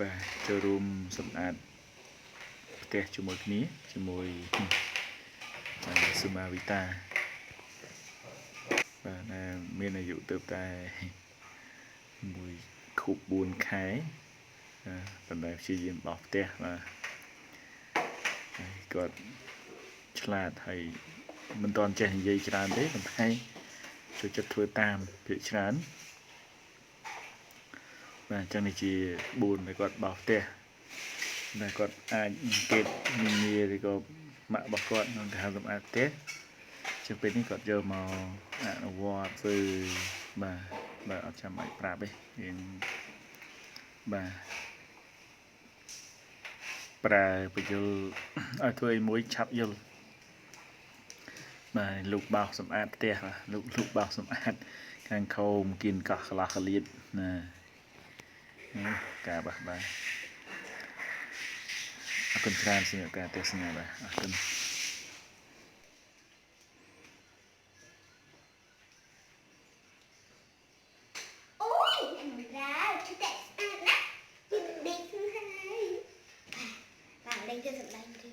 បាទចូលរួមសម្អាតផ្ទះជាមួយគ្នាជាមួយសុមាវិតាបាទមានអាយុទៅតែមួយខួប4 ខែប៉ុន្តែព្យាយាមបោសផ្ទះបាទគាត់ឆ្លាតហើយមិនទាន់ចេះនិយាយច្រើនទេប៉ុន្តែចូលចិត្តធ្វើតាមភាគច្រើនបាទអញ្ចឹងនេះជា4ដែលគាត់បោសផ្ទះដែលគាត់អាចអង្កេតនាឬក៏ម៉ាក់របស់គាត់ក្នុងការសម្អាតផ្ទះជាពេលនេះគាត់យកមកអនុវត្តធ្វើបាទអត់ចាំបាច់ប្រាប់ទេយើងបាទប្រើបញ្យលឲ្យធ្វើឲ្យមួយឆាប់យល់បាទលោកបោសសម្អាតផ្ទះលោកបោសសម្អាតខាងខោមគៀនកោះកន្លះកលៀតណាការបោះបាទអរគុណច្រើនសម្រាប់ការទស្សនាបាទអរគុណBạn lên cho giật đánh thì